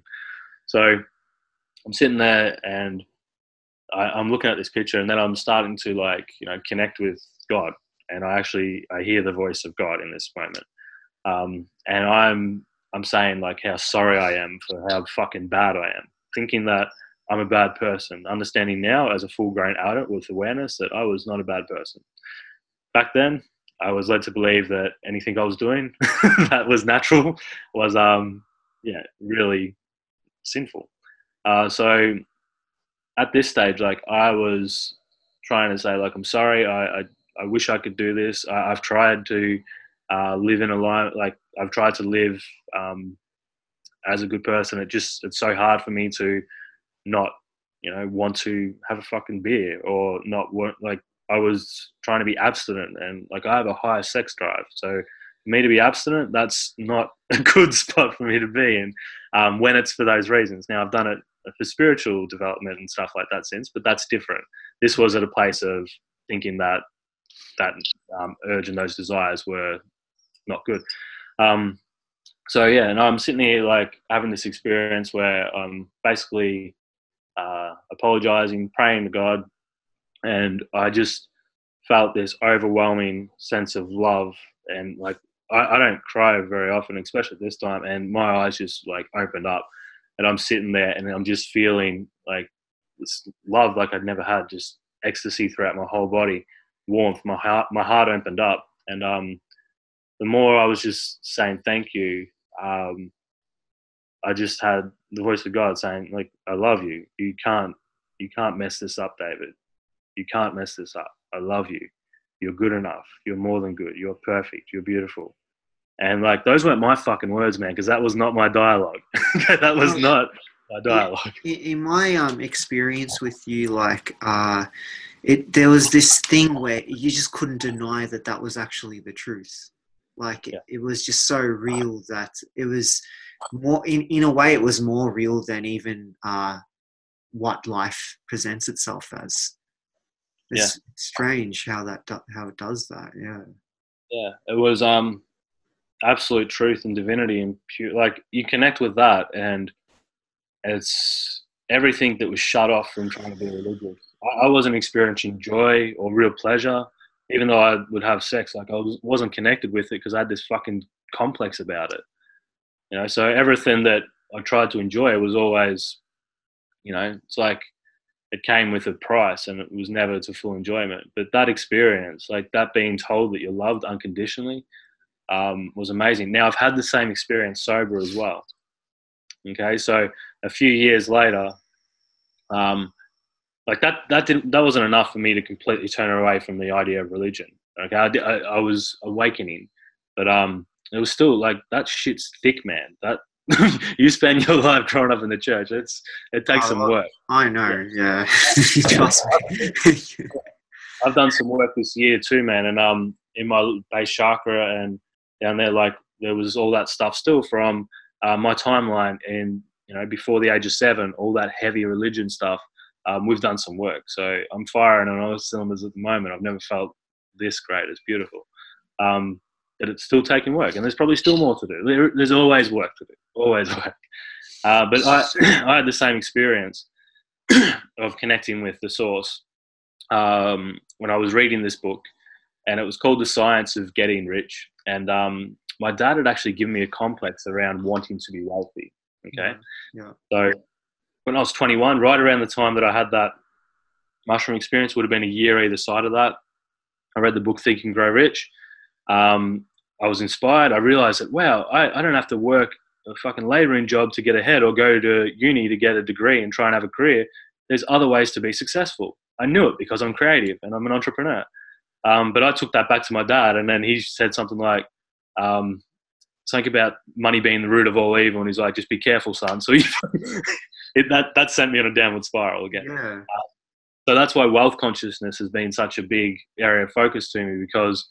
So I'm sitting there and I'm looking at this picture, and then I'm starting to connect with God, and I hear the voice of God in this moment, and I'm saying like how sorry I am for how fucking bad I am, thinking that I'm a bad person, understanding now as a full-grown adult with awareness that I was not a bad person. Back then, I was led to believe that anything I was doing that was natural was really sinful. So at this stage, like I was trying to say, like, I'm sorry. I wish I could do this. I've tried to live in a line. Like I've tried to live as a good person. It's so hard for me to not, want to have a fucking beer or not want, like, I was trying to be abstinent, and like I have a higher sex drive. So for me to be abstinent, that's not a good spot for me to be in when it's for those reasons. Now I've done it for spiritual development and stuff like that since, but that's different. This was at a place of thinking that urge and those desires were not good. So yeah, and I'm sitting here like having this experience where I'm basically apologizing, praying to God, and I just felt this overwhelming sense of love. And like I don't cry very often, especially at this time, and my eyes just like opened up, and I'm sitting there and I'm just feeling like this love like I'd never had, just ecstasy throughout my whole body, warmth. My heart opened up, and the more I was just saying thank you, I just had the voice of God saying, like, I love you. You can't mess this up, David. You can't mess this up. I love you. You're good enough. You're more than good. You're perfect. You're beautiful. And like, those weren't my fucking words, man, because that was not my dialogue. That was not my dialogue. In my experience with you, like there was this thing where you just couldn't deny that was actually the truth. Like Yeah. it was just so real that it was more, in a way, it was more real than even what life presents itself as. It's strange how how it does that. Yeah. Yeah. It was absolute truth and divinity and pure. Like, you connect with that, and it's everything that was shut off from trying to be religious. I wasn't experiencing joy or real pleasure, even though I would have sex. Like, wasn't connected with it because I had this fucking complex about it. So everything that I tried to enjoy was always, it's like it came with a price, and it was never to full enjoyment. But that experience, like that being told that you're loved unconditionally, was amazing. Now I've had the same experience sober as well. Okay, so a few years later, like that wasn't enough for me to completely turn away from the idea of religion. Okay, I was awakening, but it was still like, that shit's thick, man. That you spend your life growing up in the church. It takes some work. I know, yeah. Trust me. I've done some work this year too, man. And in my base chakra and down there, like, there was all that stuff still from my timeline, and before the age of 7, all that heavy religion stuff. We've done some work, so I'm firing on all cylinders at the moment. I've never felt this great. It's beautiful, but it's still taking work, and there's probably still more to do. There's always work to do, always work. But I had the same experience of connecting with the source when I was reading this book, and it was called The Science of Getting Rich. And my dad had actually given me a complex around wanting to be wealthy. Okay, yeah. So when I was 21, right around the time that I had that mushroom experience, would have been a year either side of that, I read the book Think and Grow Rich. I was inspired. I realized that, wow, I don't have to work a fucking labouring job to get ahead, or go to uni to get a degree and try and have a career. There's other ways to be successful. I knew it because I'm creative and I'm an entrepreneur. But I took that back to my dad, and then he said something like, something about money being the root of all evil, and he's like, just be careful, son. So that sent me on a downward spiral again. Yeah. So that's why wealth consciousness has been such a big area of focus to me, because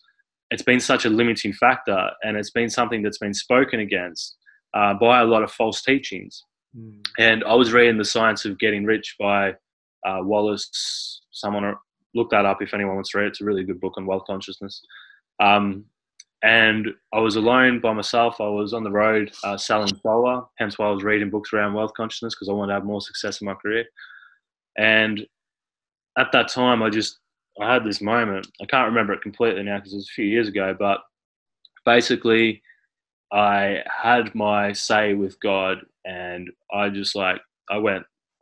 it's been such a limiting factor, and it's been something that's been spoken against by a lot of false teachings. And I was reading The Science of Getting Rich by Wallace. Someone look that up if anyone wants to read it. It's a really good book on wealth consciousness. And I was alone by myself. I was on the road selling solar, hence why I was reading books around wealth consciousness, because I wanted to have more success in my career. And at that time, I had this moment. I can't remember it completely now because it was a few years ago, but basically I had my say with God, and I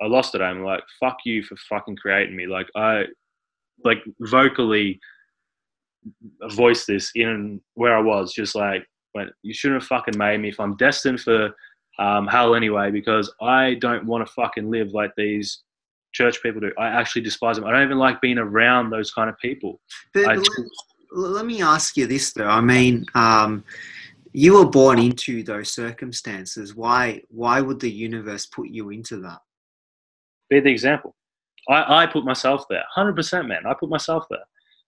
lost it. I'm like, fuck you for fucking creating me. Like, I vocally voiced this in where I was, just like, you shouldn't have fucking made me if I'm destined for hell anyway, because I don't want to fucking live like these church people do. I actually despise them. I don't even like being around those kind of people. But let me ask you this though. I mean, you were born into those circumstances. Why would the universe put you into that? Be the example. I put myself there. 100%, man. I put myself there.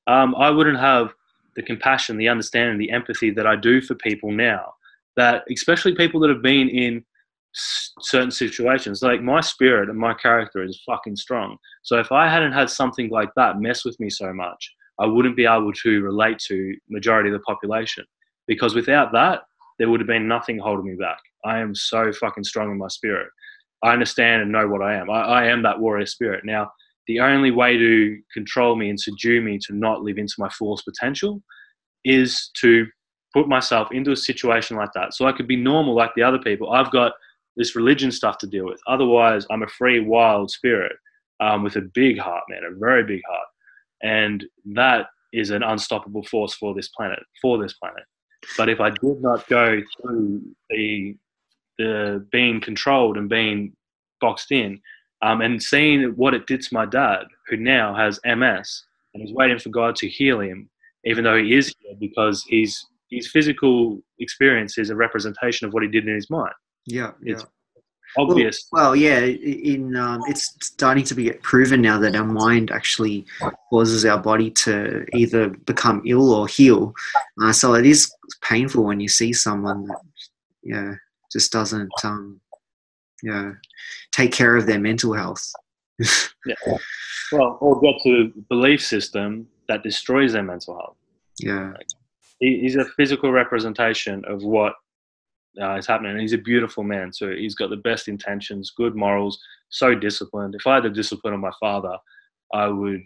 I wouldn't have the compassion, the understanding, the empathy that I do for people now, that especially people that have been in certain situations. Like, my spirit and my character is fucking strong. So if I hadn't had something like that mess with me so much, I wouldn't be able to relate to majority of the population, because without that, there would have been nothing holding me back. I am so fucking strong in my spirit. I understand and know what I am. I am that warrior spirit. Now, the only way to control me and subdue me to not live into my fullest potential is to put myself into a situation like that, so I could be normal like the other people. I've got this religion stuff to deal with. Otherwise, I'm a free, wild spirit with a big heart, man, a very big heart. And that is an unstoppable force for this planet. But if I did not go through the being controlled and being boxed in, and seeing what it did to my dad, who now has MS and is waiting for God to heal him, even though he is here, because his physical experience is a representation of what he did in his mind. Yeah. It's obvious. Well, yeah. It's starting to be proven now that our mind actually causes our body to either become ill or heal. So it is painful when you see someone that, just doesn't, take care of their mental health. Yeah. Well, or get to a belief system that destroys their mental health. Yeah. He's a physical representation of what is happening. And he's a beautiful man too. He's got the best intentions, good morals, so disciplined. If I had the discipline of my father, I would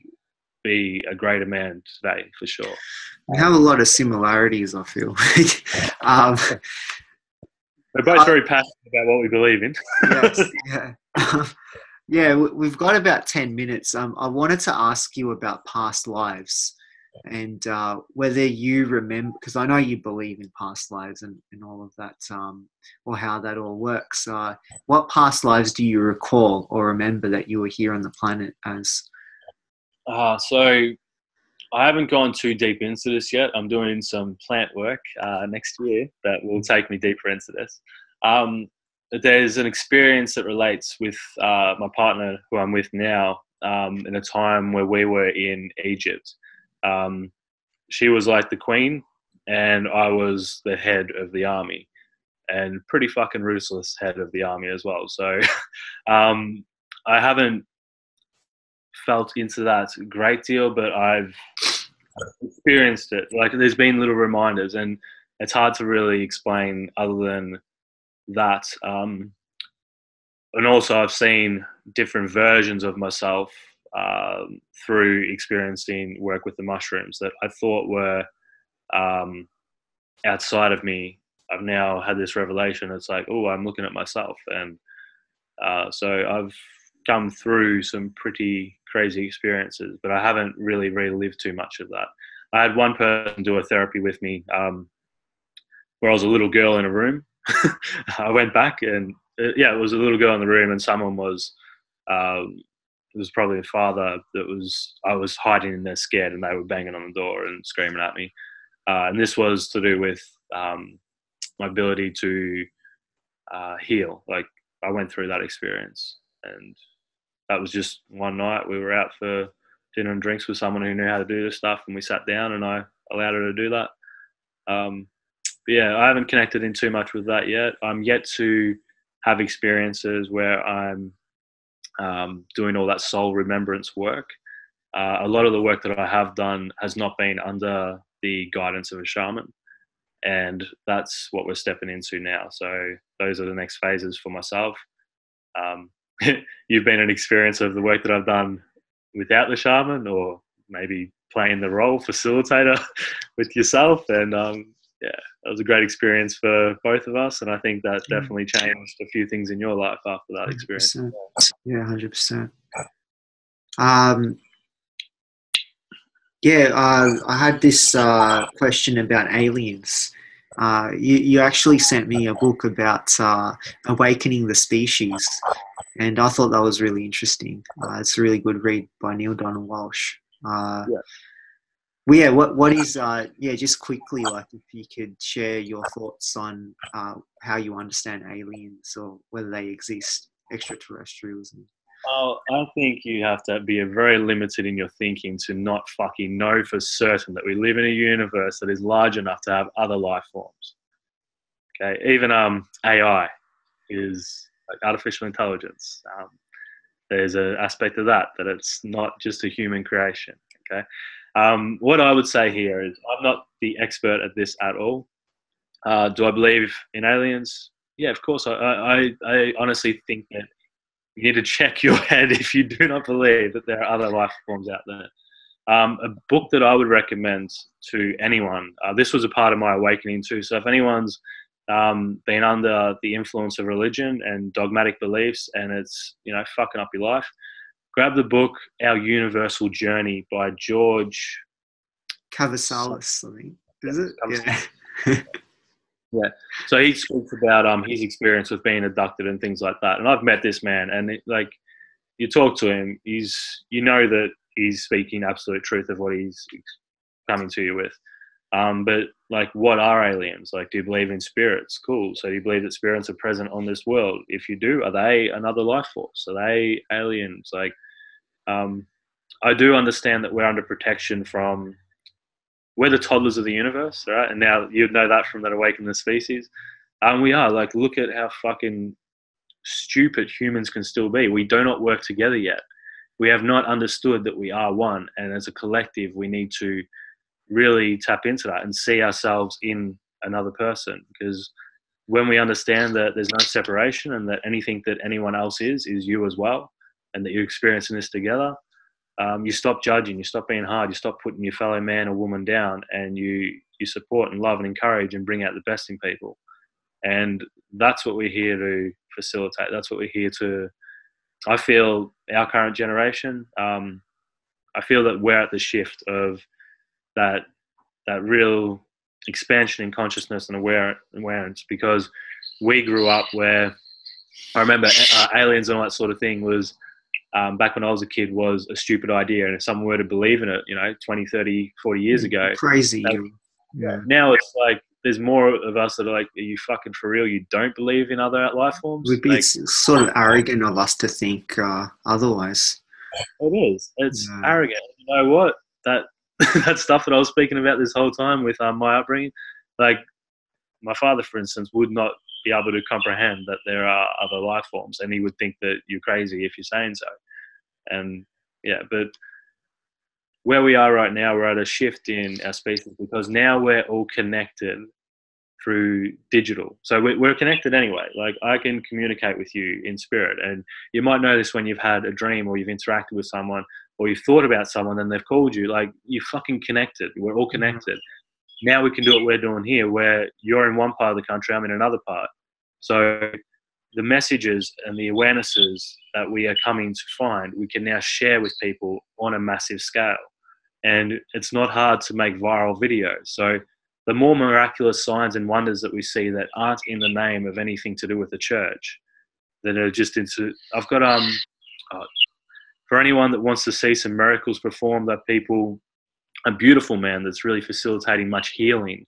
be a greater man today, for sure. We have a lot of similarities, I feel. We're both very passionate about what we believe in. Yes, yeah. We've got about 10 minutes. I wanted to ask you about past lives, and whether you remember, because I know you believe in past lives and all of that, or how that all works. What past lives do you recall or remember that you were here on the planet as? So I haven't gone too deep into this yet. I'm doing some plant work next year that will take me deeper into this. There's an experience that relates with my partner, who I'm with now, in a time where we were in Egypt. She was like the queen, and I was the head of the army, and pretty fucking ruthless head of the army as well. So I haven't felt into that a great deal, but I've experienced it. Like, there's been little reminders, and it's hard to really explain other than that. And also, I've seen different versions of myself through experiencing work with the mushrooms that I thought were outside of me. I've now had this revelation. It's like, oh, I'm looking at myself. And so I've come through some pretty crazy experiences, but I haven't really relived too much of that. I had one person do a therapy with me where I was a little girl in a room. I went back and it was a little girl in the room, and someone was, it was probably a father I was hiding in there scared, and they were banging on the door and screaming at me. And this was to do with my ability to heal. Like, I went through that experience, and that was just one night. We were out for dinner and drinks with someone who knew how to do this stuff, and we sat down and I allowed her to do that. But yeah, I haven't connected in too much with that yet. I'm yet to have experiences where I'm doing all that soul remembrance work. A lot of the work that I have done has not been under the guidance of a shaman, and that's what we're stepping into now. So those are the next phases for myself. You've been an experience of the work that I've done without the shaman, or maybe playing the role facilitator with yourself. And yeah, that was a great experience for both of us. And I think that definitely changed a few things in your life after that experience. 100%. Yeah, 100%. I had this question about aliens. You actually sent me a book about awakening the species, and I thought that was really interesting. It's a really good read by Neil Donald Walsh. What is just quickly, like, if you could share your thoughts on how you understand aliens, or whether they exist, extraterrestrials. I think you have to be very limited in your thinking to not fucking know for certain that we live in a universe that is large enough to have other life forms. Okay, even AI is like artificial intelligence. There's an aspect of that it's not just a human creation. Okay, what I would say here is I'm not the expert at this at all. Do I believe in aliens? Yeah, of course. I honestly think that you need to check your head if you do not believe that there are other life forms out there. A book that I would recommend to anyone, this was a part of my awakening too. So if anyone's been under the influence of religion and dogmatic beliefs, and it's, fucking up your life, grab the book Our Universal Journey by George Cavasalis, I think. Is it? Yeah. Yeah. So he speaks about his experience with being abducted and things like that. And I've met this man, and you talk to him, that he's speaking absolute truth of what he's coming to you with. But like, what are aliens? Like, do you believe in spirits? Cool. So do you believe that spirits are present on this world? If you do, are they another life force? Are they aliens? Like, I do understand that we're under protection from, we're the toddlers of the universe, right? And now you'd know that from that Awaken the Species. We are. Like, look at how fucking stupid humans can still be. We do not work together yet. We have not understood that we are one. And as a collective, we need to really tap into that and see ourselves in another person. Because when we understand that there's no separation, and that anything that anyone else is you as well, and that you're experiencing this together, you stop judging, you stop being hard, you stop putting your fellow man or woman down, and you support and love and encourage and bring out the best in people. And that's what we're here to facilitate. That's what we're here to, I feel, our current generation, I feel that we're at the shift of that real expansion in consciousness and awareness, because we grew up where, I remember aliens and all that sort of thing was back when I was a kid was a stupid idea. And if someone were to believe in it, 20, 30, 40 years ago. Crazy. Yeah. Now it's like there's more of us that are like, are you fucking for real? You don't believe in other life forms? It's sort of arrogant of us to think otherwise. It is. It's arrogant. You know what? That stuff that I was speaking about this whole time with my upbringing, like my father, for instance, would not be able to comprehend that there are other life forms, and he would think that you're crazy if you're saying so. And yeah, but where we are right now, we're at a shift in our species because now we're all connected through digital. So we're connected anyway. Like I can communicate with you in spirit, and you might know this when you've had a dream or you've interacted with someone or you've thought about someone and they've called you. Like you're fucking connected. We're all connected. Now we can do what we're doing here, where you're in one part of the country, I'm in another part. So the messages and the awarenesses that we are coming to find, we can now share with people on a massive scale. And it's not hard to make viral videos. So the more miraculous signs and wonders that we see that aren't in the name of anything to do with the church, that are just into, I've got, for anyone that wants to see some miracles performed, that people, a beautiful man that's really facilitating much healing,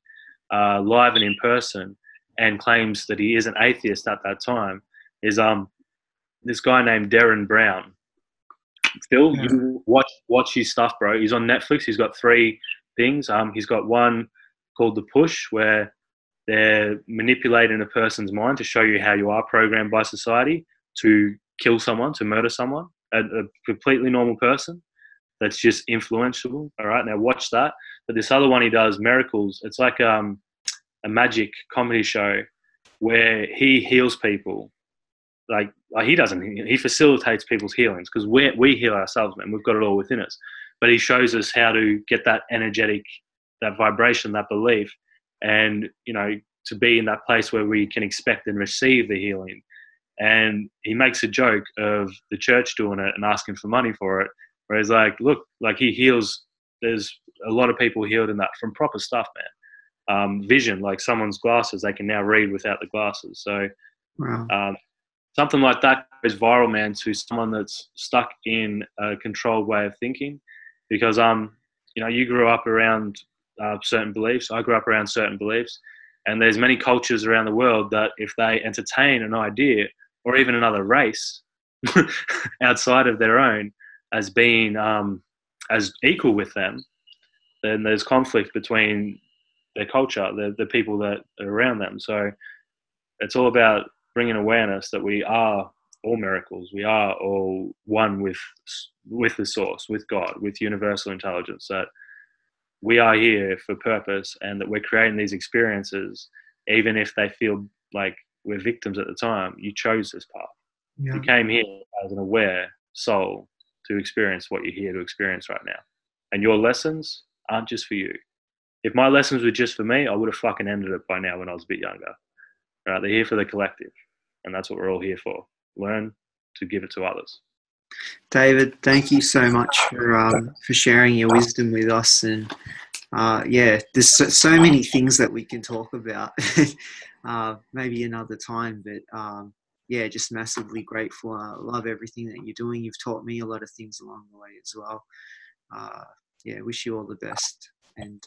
live and in person, and claims that he is an atheist at that time, is this guy named Darren Brown. Phil, you watch his stuff, bro. He's on Netflix. He's got 3 things. He's got one called The Push, where they're manipulating a person's mind to show you how you are programmed by society to kill someone, to murder someone, a completely normal person that's just influential. All right, now watch that. But this other one he does, Miracles. It's like a magic comedy show where he heals people. Like he facilitates people's healings, because we heal ourselves, man. We've got it all within us. But he shows us how to get that energetic, that vibration, that belief, and, to be in that place where we can expect and receive the healing. And he makes a joke of the church doing it and asking for money for it, where he's like, look, like he heals. There's a lot of people healed in that from proper stuff, man. Vision, like someone's glasses, they can now read without the glasses. So Wow. Something like that goes viral, man, to someone that's stuck in a controlled way of thinking, because you grew up around certain beliefs. I grew up around certain beliefs, and there's many cultures around the world that if they entertain an idea or even another race outside of their own as being as equal with them, then there's conflict between their culture, the people that are around them. So it's all about bringing awareness that we are all miracles. We are all one with the source, with God, with universal intelligence, that we are here for purpose, and that we're creating these experiences, even if they feel like we're victims at the time. You chose this path. Yeah. You came here as an aware soul to experience what you're here to experience right now. And your lessons aren't just for you. If my lessons were just for me, I would have fucking ended it by now when I was a bit younger. Right? They're here for the collective, and that's what we're all here for. Learn to give it to others. David, thank you so much for sharing your wisdom with us. And there's so many things that we can talk about. Maybe another time, but just massively grateful. I love everything that you're doing. You've taught me a lot of things along the way as well. Wish you all the best. And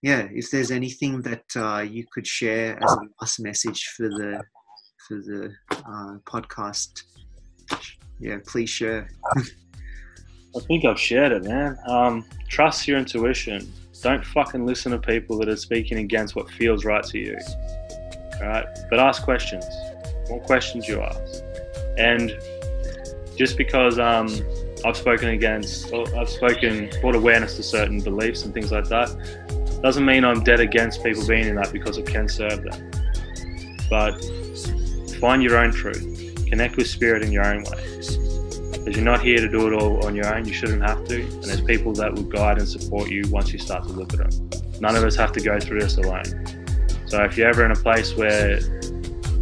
if there's anything that you could share as a last message for the podcast, please share. I think I've shared it, man. Trust your intuition. Don't fucking listen to people that are speaking against what feels right to you. All right? But ask questions. What questions you ask. And just because I've brought awareness to certain beliefs and things like that, doesn't mean I'm dead against people being in that, because it can serve them. But find your own truth. Connect with spirit in your own way. Because you're not here to do it all on your own. You shouldn't have to. And there's people that will guide and support you once you start to look at them. None of us have to go through this alone. So if you're ever in a place where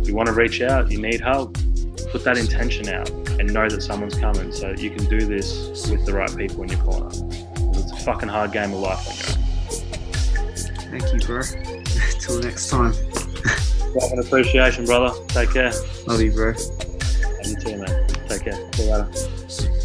you want to reach out, you need help, put that intention out and know that someone's coming, so that you can do this with the right people in your corner. Because it's a fucking hard game of life on your own. Thank you, bro. Till next time. Love and appreciation, brother. Take care. Love you, bro. Love you too, man. Take care. See you later.